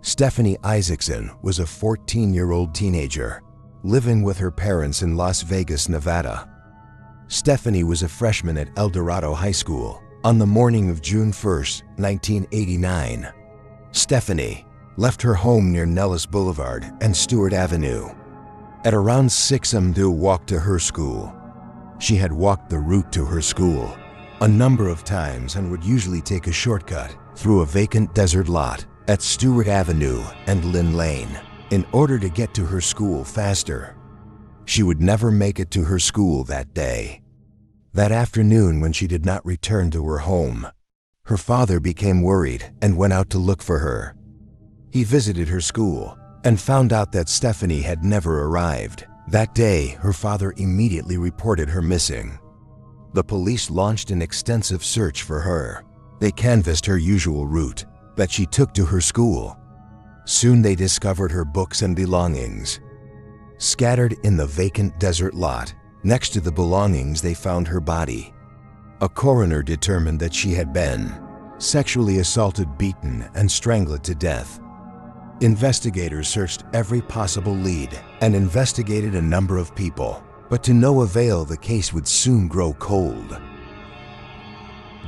Stephanie Isaacson was a 14-year-old teenager living with her parents in Las Vegas, Nevada. Stephanie was a freshman at El Dorado High School on the morning of June 1, 1989. Stephanie left her home near Nellis Boulevard and Stewart Avenue. At around 6 a.m. to walk to her school. She had walked the route to her school a number of times and would usually take a shortcut through a vacant desert lot at Stewart Avenue and Lynn Lane in order to get to her school faster. She would never make it to her school that day. That afternoon, when she did not return to her home, her father became worried and went out to look for her. He visited her school and found out that Stephanie had never arrived. That day, her father immediately reported her missing. The police launched an extensive search for her. They canvassed her usual route that she took to her school. Soon they discovered her books and belongings. Scattered in the vacant desert lot, next to the belongings they found her body. A coroner determined that she had been sexually assaulted, beaten, and strangled to death. Investigators searched every possible lead and investigated a number of people, but to no avail. The case would soon grow cold.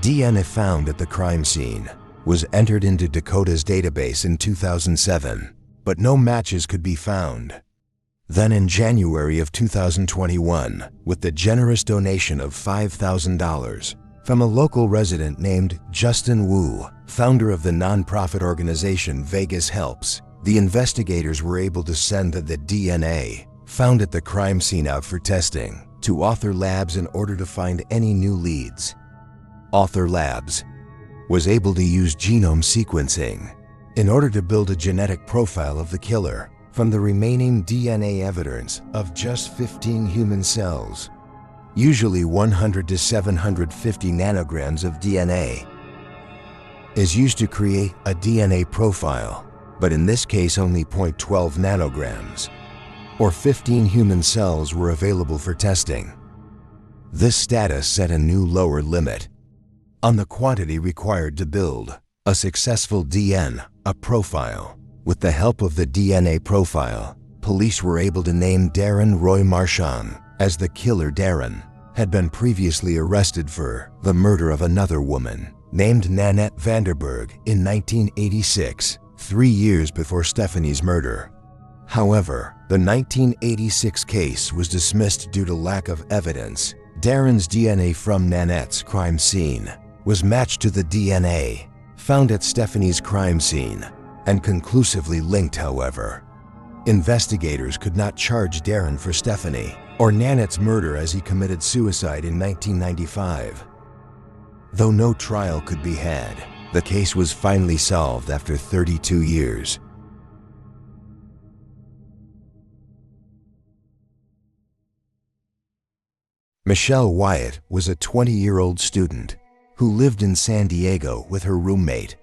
DNA found at the crime scene was entered into Dakota's database in 2007, but no matches could be found. Then in January of 2021, with the generous donation of $5,000 from a local resident named Justin Wu, founder of the nonprofit organization Vegas Helps, the investigators were able to send the DNA found at the crime scene out for testing to Author Labs in order to find any new leads. Author Labs was able to use genome sequencing in order to build a genetic profile of the killer from the remaining DNA evidence of just 15 human cells. Usually 100 to 750 nanograms of DNA is used to create a DNA profile, but in this case only 0.12 nanograms, or 15 human cells were available for testing. This status set a new lower limit on the quantity required to build a successful DNA profile. With the help of the DNA profile, police were able to name Darren Roy Marchand as the killer. Darren had been previously arrested for the murder of another woman named Nanette Vanderberg in 1986, 3 years before Stephanie's murder. However, the 1986 case was dismissed due to lack of evidence. Darren's DNA from Nanette's crime scene was matched to the DNA found at Stephanie's crime scene and conclusively linked. However, investigators could not charge Darren for Stephanie or Nanette's murder as he committed suicide in 1995. Though no trial could be had, the case was finally solved after 32 years. Michelle Wyatt was a 20-year-old student who lived in San Diego with her roommate.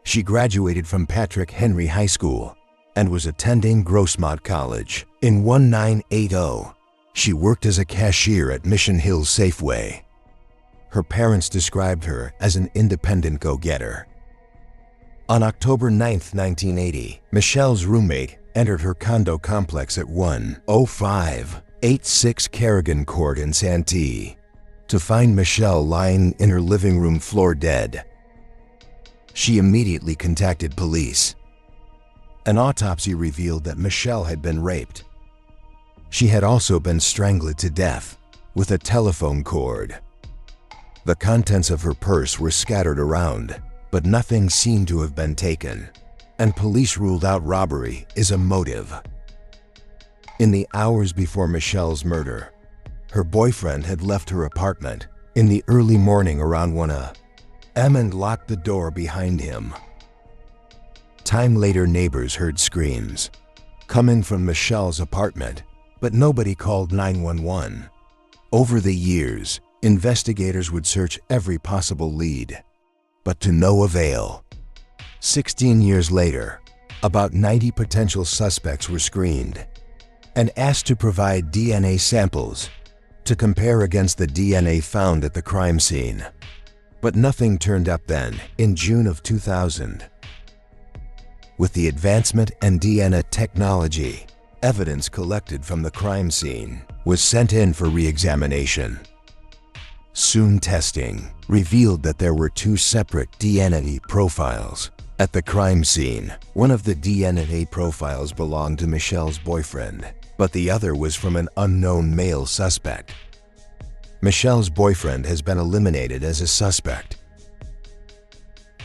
She graduated from Patrick Henry High School and was attending Grossmont College. In 1980, she worked as a cashier at Mission Hills Safeway. Her parents described her as an independent go-getter. On October 9, 1980, Michelle's roommate entered her condo complex at 10586 Carrigan Court in Santee to find Michelle lying in her living room floor dead. She immediately contacted police. An autopsy revealed that Michelle had been raped. She had also been strangled to death with a telephone cord. The contents of her purse were scattered around, but nothing seemed to have been taken, and police ruled out robbery as a motive. In the hours before Michelle's murder, her boyfriend had left her apartment in the early morning around 1 a.m. and locked the door behind him. Time later, neighbors heard screams coming from Michelle's apartment, but nobody called 911. Over the years, investigators would search every possible lead, but to no avail. 16 years later, about 90 potential suspects were screened and asked to provide DNA samples to compare against the DNA found at the crime scene. But nothing turned up then. In June of 2000, With the advancement in DNA technology, evidence collected from the crime scene was sent in for re-examination. Soon testing revealed that there were two separate DNA profiles. At the crime scene, one of the DNA profiles belonged to Michelle's boyfriend, but the other was from an unknown male suspect. Michelle's boyfriend has been eliminated as a suspect.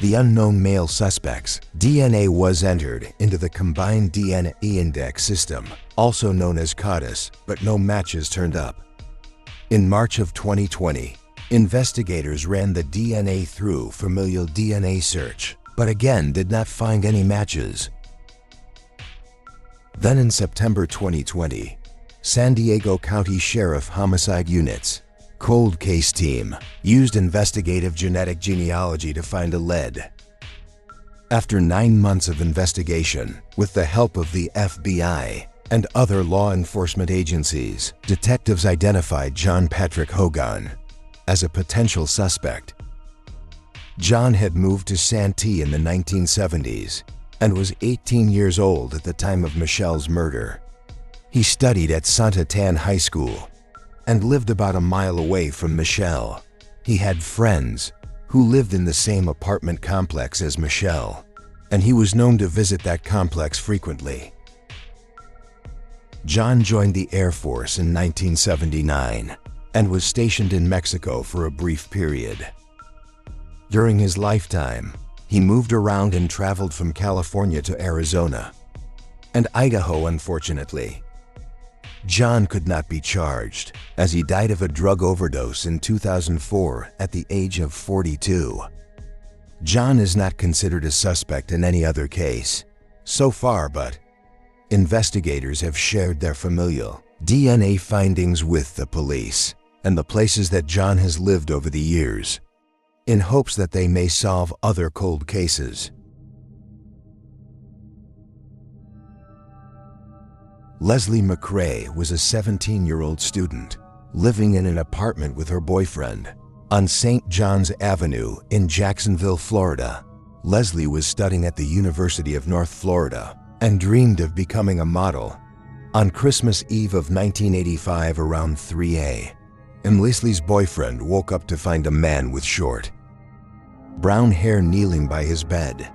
The unknown male suspect's DNA was entered into the Combined DNA Index system, also known as CODIS, but no matches turned up. In March of 2020, investigators ran the DNA through familial DNA search, but again did not find any matches. Then in September 2020, San Diego County Sheriff Homicide Unit's Cold Case Team used investigative genetic genealogy to find a lead. After 9 months of investigation, with the help of the FBI and other law enforcement agencies, detectives identified John Patrick Hogan as a potential suspect. John had moved to Santee in the 1970s and was 18 years old at the time of Michelle's murder. He studied at Santan High School and lived about a mile away from Michelle. He had friends who lived in the same apartment complex as Michelle, and he was known to visit that complex frequently. John joined the Air Force in 1979 and was stationed in Mexico for a brief period. During his lifetime, he moved around and traveled from California to Arizona and Idaho, unfortunately. John could not be charged, as he died of a drug overdose in 2004 at the age of 42. John is not considered a suspect in any other case so far, but investigators have shared their familial DNA findings with the police and the places that John has lived over the years, in hopes that they may solve other cold cases. Leslie McCray was a 17-year-old student living in an apartment with her boyfriend on St. John's Avenue in Jacksonville, Florida. Leslie was studying at the University of North Florida and dreamed of becoming a model. On Christmas Eve of 1985 around 3 a.m., Leslie's boyfriend woke up to find a man with short, brown hair kneeling by his bed.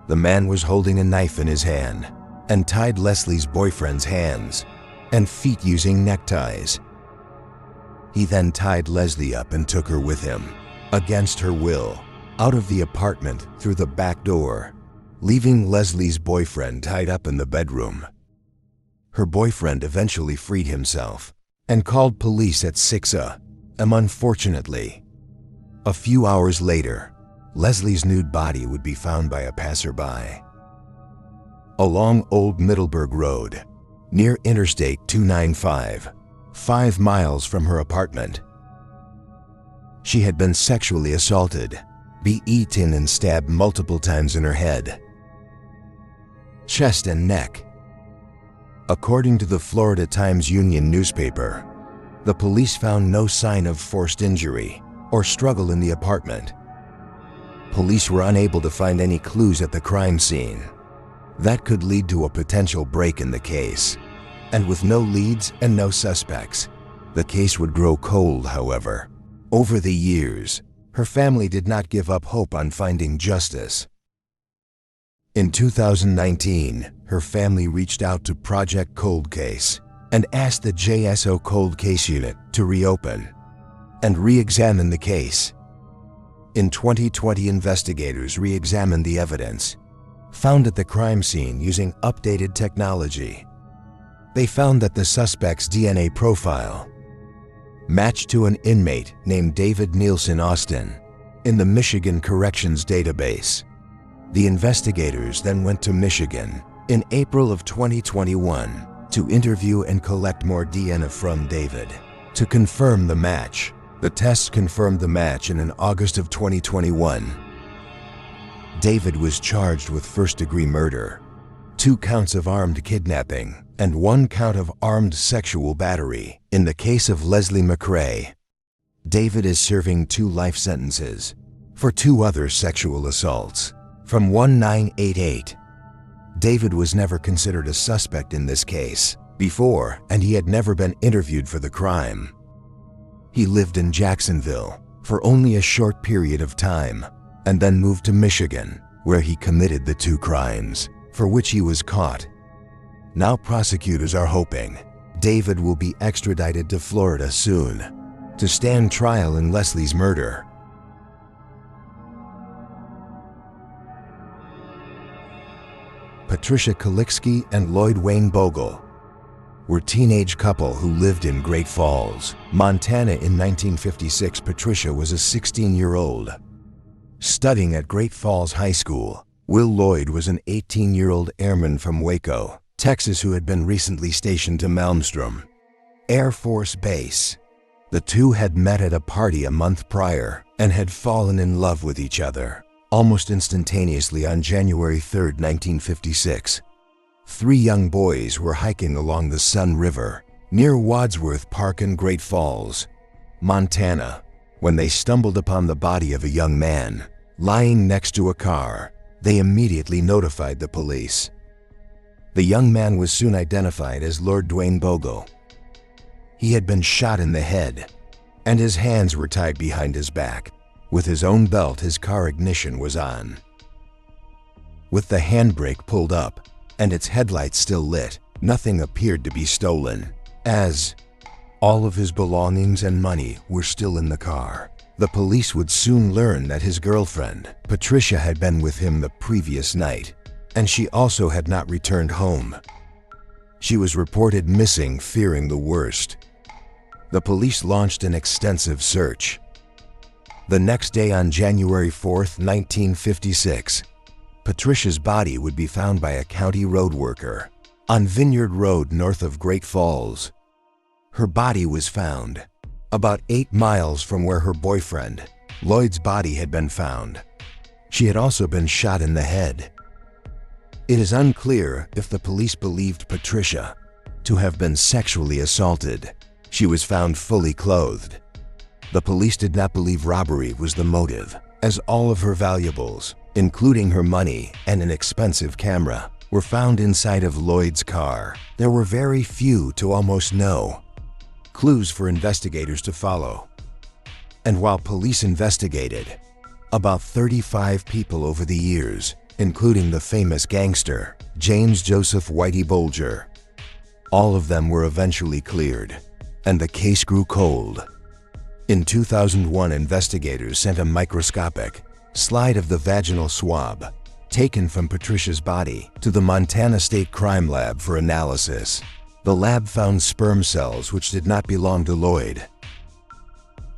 The man was holding a knife in his hand and tied Leslie's boyfriend's hands and feet using neckties. He then tied Leslie up and took her with him, against her will, out of the apartment through the back door, leaving Leslie's boyfriend tied up in the bedroom. Her boyfriend eventually freed himself and called police at 6 a.m. Unfortunately, a few hours later, Leslie's nude body would be found by a passerby along Old Middleburg Road, near Interstate 295, 5 miles from her apartment. She had been sexually assaulted, beaten and stabbed multiple times in her head, chest and neck. According to the Florida Times-Union newspaper, the police found no sign of forced injury or struggle in the apartment. Police were unable to find any clues at the crime scene that could lead to a potential break in the case. And with no leads and no suspects, the case would grow cold, however. Over the years, her family did not give up hope on finding justice. In 2019, her family reached out to Project Cold Case and asked the JSO Cold Case Unit to reopen and re-examine the case. In 2020, investigators re-examined the evidence found at the crime scene using updated technology. They found that the suspect's DNA profile matched to an inmate named David Nielsen Austin in the Michigan Corrections Database. The investigators then went to Michigan in April of 2021 to interview and collect more DNA from David to confirm the match. The tests confirmed the match, and in August of 2021, David was charged with first-degree murder, 2 counts of armed kidnapping, and 1 count of armed sexual battery. In the case of Leslie McCray, David is serving 2 life sentences for 2 other sexual assaults from 1988 David was never considered a suspect in this case before, and he had never been interviewed for the crime. He lived in Jacksonville for only a short period of time and then moved to Michigan, where he committed the two crimes for which he was caught. Now prosecutors are hoping David will be extradited to Florida soon to stand trial in Leslie's murder. Patricia Kalitzke and Lloyd Wayne Bogle were a teenage couple who lived in Great Falls, Montana in 1956. Patricia was a 16-year-old studying at Great Falls High School. Lloyd was an 18-year-old airman from Waco, Texas, who had been recently stationed to Malmstrom Air Force Base. The two had met at a party a month prior and had fallen in love with each other almost instantaneously on January 3, 1956. Three young boys were hiking along the Sun River near Wadsworth Park in Great Falls, Montana, when they stumbled upon the body of a young man lying next to a car. They immediately notified the police. The young man was soon identified as Lord Duane Bogle. He had been shot in the head, and his hands were tied behind his back. With his own belt, his car ignition was on. With the handbrake pulled up and its headlights still lit, nothing appeared to be stolen, as all of his belongings and money were still in the car. The police would soon learn that his girlfriend, Patricia, had been with him the previous night, and she also had not returned home. She was reported missing, fearing the worst. The police launched an extensive search. The next day, on January 4, 1956, Patricia's body would be found by a county road worker on Vineyard Road north of Great Falls. Her body was found about 8 miles from where her boyfriend, Lloyd's body, had been found. She had also been shot in the head. It is unclear if the police believed Patricia to have been sexually assaulted. She was found fully clothed. The police did not believe robbery was the motive, as all of her valuables, including her money and an expensive camera, were found inside of Lloyd's car. There were very few to almost no clues for investigators to follow. And while police investigated about 35 people over the years, including the famous gangster James Joseph Whitey Bulger, all of them were eventually cleared, and the case grew cold. In 2001, investigators sent a microscopic slide of the vaginal swab taken from Patricia's body to the Montana State Crime Lab for analysis. The lab found sperm cells which did not belong to Lloyd,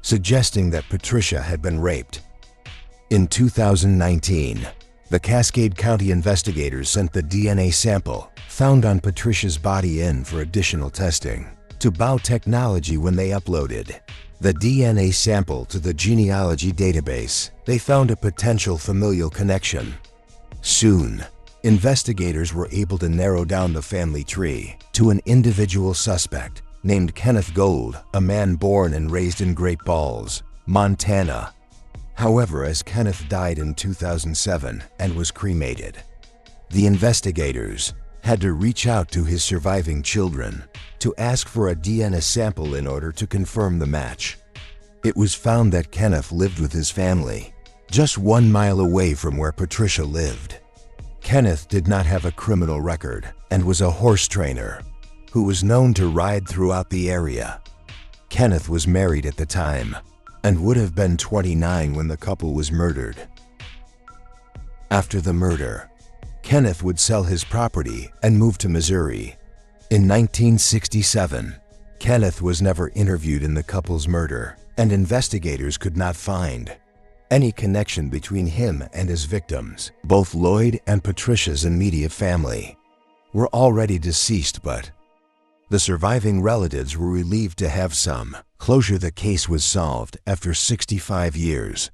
suggesting that Patricia had been raped. In 2019, the Cascade County investigators sent the DNA sample found on Patricia's body in for additional testing to biotechnology. When they uploaded the DNA sample to the genealogy database, they found a potential familial connection. Soon, investigators were able to narrow down the family tree to an individual suspect named Kenneth Gold, a man born and raised in Great Falls, Montana. However, as Kenneth died in 2007 and was cremated, the investigators had to reach out to his surviving children to ask for a DNA sample in order to confirm the match. It was found that Kenneth lived with his family just 1 mile away from where Patricia lived. Kenneth did not have a criminal record and was a horse trainer who was known to ride throughout the area. Kenneth was married at the time and would have been 29 when the couple was murdered. After the murder, Kenneth would sell his property and move to Missouri. In 1967, Kenneth was never interviewed in the couple's murder, and investigators could not find any connection between him and his victims. Both Lloyd and Patricia's immediate family were already deceased, but the surviving relatives were relieved to have some closure. The case was solved after 65 years.